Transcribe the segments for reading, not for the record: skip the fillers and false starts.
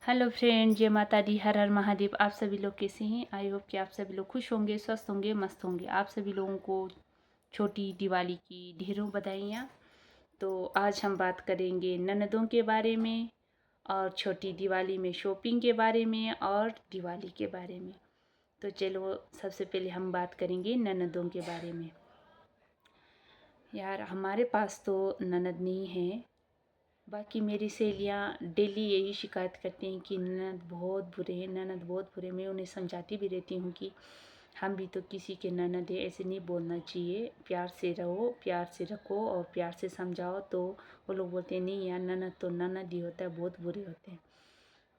Hello friend, जय माता दी, हर हर महादेव। आप सभी लोग कैसे हैं? आई होप कि आप सभी लोग खुश होंगे, स्वस्थ होंगे, मस्त होंगे। आप सभी लोगों को छोटी दिवाली की ढेरों बधाइयाँ। तो आज हम बात करेंगे ननदों के बारे में और छोटी दिवाली में शॉपिंग के बारे में और दिवाली के बारे में। तो चलो सबसे पहले हम बात करेंगे ननदों के बारे में। यार हमारे पास तो ननद नहीं है। बाकी मेरी सहेलियाँ डेली यही शिकायत करती हैं कि ननद बहुत बुरे हैं, ननद बहुत बुरे। मैं उन्हें समझाती भी रहती हूँ कि हम भी तो किसी के ननद है, ऐसे नहीं बोलना चाहिए, प्यार से रहो, प्यार से रखो और प्यार से समझाओ। तो वो लोग बोलते हैं नहीं यार, ननद तो ननद ही होता है, बहुत बुरे होते हैं।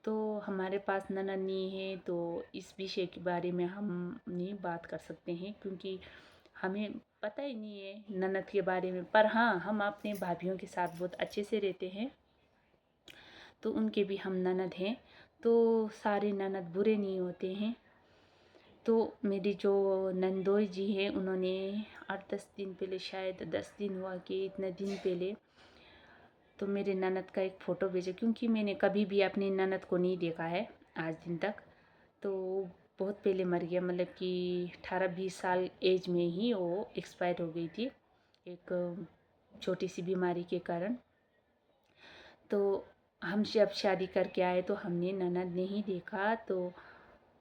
तो हमारे पास ननद नहीं है, तो इस विषय के बारे में हम नहीं बात कर सकते हैं क्योंकि हमें पता ही नहीं है ननद के बारे में। पर हाँ, हम अपने भाभीयों के साथ बहुत अच्छे से रहते हैं, तो उनके भी हम ननद हैं। तो सारे ननद बुरे नहीं होते हैं। तो मेरी जो नंदोई जी हैं, उन्होंने 8-10 दिन पहले, शायद 10 दिन हुआ कि इतने दिन पहले, तो मेरे ननद का एक फ़ोटो भेजा क्योंकि मैंने कभी भी अपनी ननद को नहीं देखा है आज दिन तक। तो बहुत पहले मर गया, मतलब कि 18-20 साल एज में ही वो एक्सपायर हो गई थी एक छोटी सी बीमारी के कारण। तो हम जब शादी करके आए तो हमने ननद नहीं देखा, तो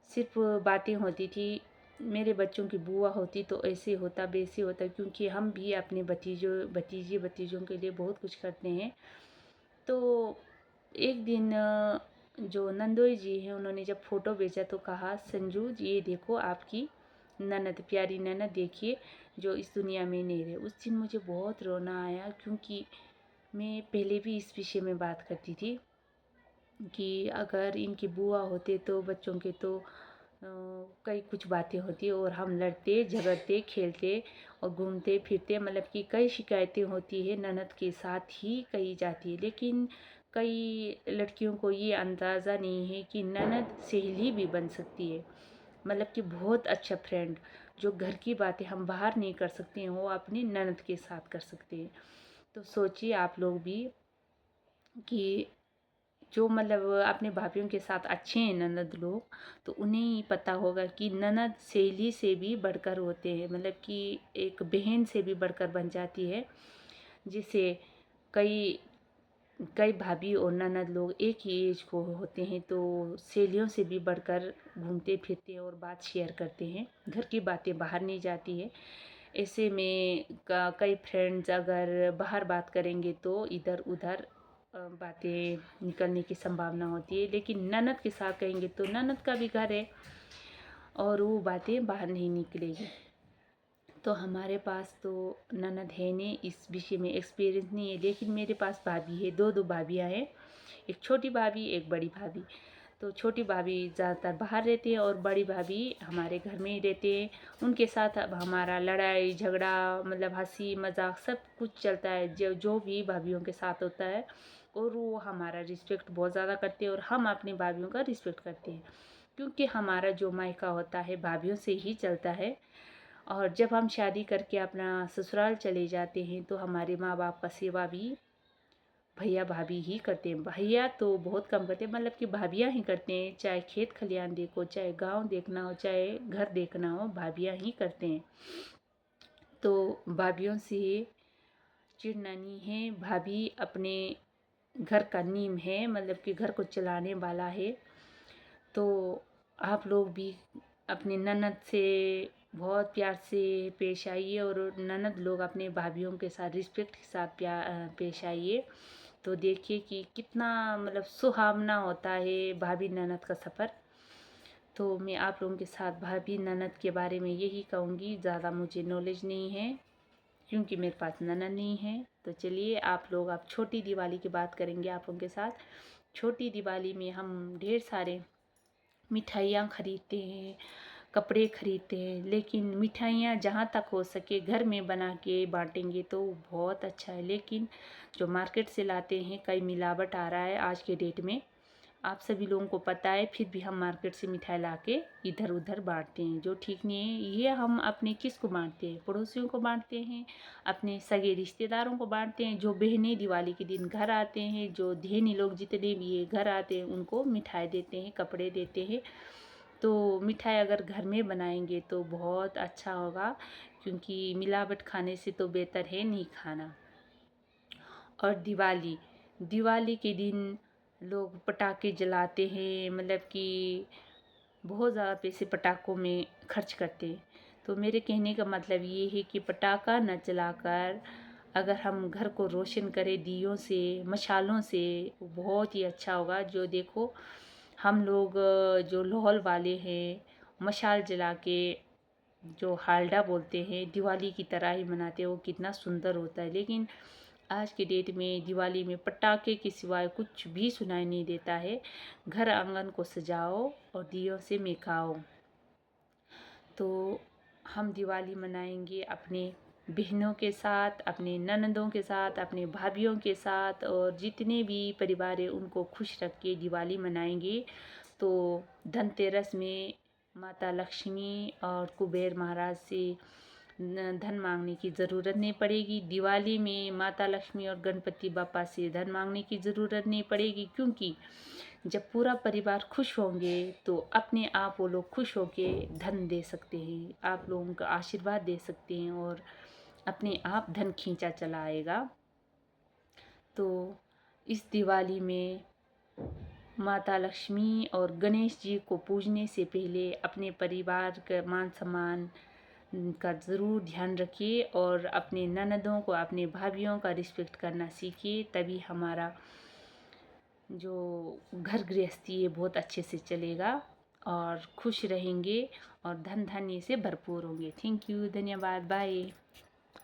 सिर्फ बातें होती थी। मेरे बच्चों की बुआ होती तो ऐसे होता वैसे होता, क्योंकि हम भी अपने भतीजों के लिए बहुत कुछ करते हैं। तो एक दिन जो नंदोई जी हैं, उन्होंने जब फ़ोटो भेजा तो कहा संजू ये देखो आपकी ननद, प्यारी ननद देखिए जो इस दुनिया में नहीं रहे। उस दिन मुझे बहुत रोना आया क्योंकि मैं पहले भी इस विषय में बात करती थी कि अगर इनकी बुआ होते तो बच्चों के तो कई कुछ बातें होती और हम लड़ते झगड़ते खेलते और घूमते फिरते, मतलब कि कई शिकायतें होती है ननद के साथ ही कही जाती है। लेकिन कई लड़कियों को ये अंदाज़ा नहीं है कि ननद सहेली भी बन सकती है, मतलब कि बहुत अच्छा फ्रेंड। जो घर की बातें हम बाहर नहीं कर सकते हैं वो अपनी ननद के साथ कर सकते हैं। तो सोचिए आप लोग भी कि जो मतलब अपने भाभीयों के साथ अच्छे हैं ननद लोग, तो उन्हें ही पता होगा कि ननद सहेली से भी बढ़कर होते हैं, मतलब कि एक बहन से भी बढ़कर बन जाती है। जिसे कई कई भाभी और ननद लोग एक ही एज को होते हैं, तो सहेलियों से भी बढ़कर घूमते फिरते हैं और बात शेयर करते हैं, घर की बातें बाहर नहीं जाती है। ऐसे में कई फ्रेंड्स अगर बाहर बात करेंगे तो इधर उधर बातें निकलने की संभावना होती है। लेकिन ननद के साथ कहेंगे तो ननद का भी घर है और वो बातें बाहर नहीं निकलेगी। तो हमारे पास तो ननद है नहीं, इस विषय में एक्सपीरियंस नहीं है। लेकिन मेरे पास भाभी है, दो भाभियाँ हैं, एक छोटी भाभी एक बड़ी भाभी। तो छोटी भाभी ज़्यादातर बाहर रहती है और बड़ी भाभी हमारे घर में ही रहते हैं। उनके साथ अब हमारा लड़ाई झगड़ा, मतलब हंसी मजाक सब कुछ चलता है, जो जो भी भाभीयों के साथ होता है। और वो हमारा रिस्पेक्ट बहुत ज़्यादा करते हैं और हम अपनी भाभीयों का रिस्पेक्ट करते हैं, क्योंकि हमारा जो मायका होता है भाभीयों से ही चलता है। और जब हम शादी करके अपना ससुराल चले जाते हैं तो हमारे माँ बाप का सेवा भी भैया भाभी ही करते हैं। भैया तो बहुत कम करते हैं, मतलब कि भाभियाँ ही करते हैं। चाहे खेत खलियान देखो, चाहे गांव देखना हो, चाहे घर देखना हो, भाभियाँ ही करते हैं। तो भाभीयों से चिढ़ना नहीं है। भाभी अपने घर का नीम है, मतलब कि घर को चलाने वाला है। तो आप लोग भी अपनी ननद से बहुत प्यार से पेश आइए और ननद लोग अपने भाभीयों के साथ रिस्पेक्ट के साथ पेश आइए। तो देखिए कि कितना मतलब सुहावना होता है भाभी ननद का सफ़र। तो मैं आप लोगों के साथ भाभी ननद के बारे में यही कहूँगी, ज़्यादा मुझे नॉलेज नहीं है क्योंकि मेरे पास ननद नहीं है। तो चलिए आप लोग, आप छोटी दिवाली की बात करेंगे आप लोगों के साथ। छोटी दिवाली में हम ढेर सारे मिठाइयाँ खरीदते हैं, कपड़े खरीदते हैं, लेकिन मिठाइयाँ जहाँ तक हो सके घर में बना के बांटेंगे तो बहुत अच्छा है। लेकिन जो मार्केट से लाते हैं, कई मिलावट आ रहा है आज के डेट में। आप सभी लोगों को पता है, फिर भी हम मार्केट से मिठाई ला के इधर उधर बांटते हैं, जो ठीक नहीं है। ये हम अपने किसको बांटते हैं? पड़ोसियों को बांटते हैं, अपने सगे रिश्तेदारों को बांटते हैं। जो बहनें दिवाली के दिन घर आते हैं, जो धेनी लोग जितने भी ये घर आते हैं, उनको मिठाई देते हैं, कपड़े देते हैं। तो मिठाई अगर घर में बनाएंगे तो बहुत अच्छा होगा, क्योंकि मिलावट खाने से तो बेहतर है नहीं खाना। और दिवाली, दिवाली के दिन लोग पटाखे जलाते हैं, मतलब कि बहुत ज़्यादा पैसे पटाखों में खर्च करते हैं। तो मेरे कहने का मतलब ये है कि पटाखा न जलाकर अगर हम घर को रोशन करें दियों से, मशालों से, बहुत ही अच्छा होगा। जो देखो, हम लोग जो लाहौल वाले हैं, मशाल जला के जो हालडा बोलते हैं, दिवाली की तरह ही मनाते हैं। वो कितना सुंदर होता है। लेकिन आज के डेट में दिवाली में पटाखे के सिवाय कुछ भी सुनाई नहीं देता है। घर आंगन को सजाओ और दियों से महकाओ। तो हम दिवाली मनाएंगे अपने बहनों के साथ, अपने ननदों के साथ, अपने भाभीयों के साथ, और जितने भी परिवार है उनको खुश रख के दिवाली मनाएंगे। तो धनतेरस में माता लक्ष्मी और कुबेर महाराज से धन मांगने की ज़रूरत नहीं पड़ेगी। दिवाली में माता लक्ष्मी और गणपति बापा से धन मांगने की ज़रूरत नहीं पड़ेगी, क्योंकि जब पूरा परिवार खुश होंगे तो अपने आप वो लोग खुश होके धन दे सकते हैं, आप लोगों का आशीर्वाद दे सकते हैं, और अपने आप धन खींचा चला आएगा। तो इस दिवाली में माता लक्ष्मी और गणेश जी को पूजने से पहले अपने परिवार का मान सम्मान का ज़रूर ध्यान रखिए, और अपने ननदों को, अपने भाभीयों का रिस्पेक्ट करना सीखिए। तभी हमारा जो घर गृहस्थी है बहुत अच्छे से चलेगा, और खुश रहेंगे, और धन धान्य से भरपूर होंगे। थैंक यू, धन्यवाद, बाय।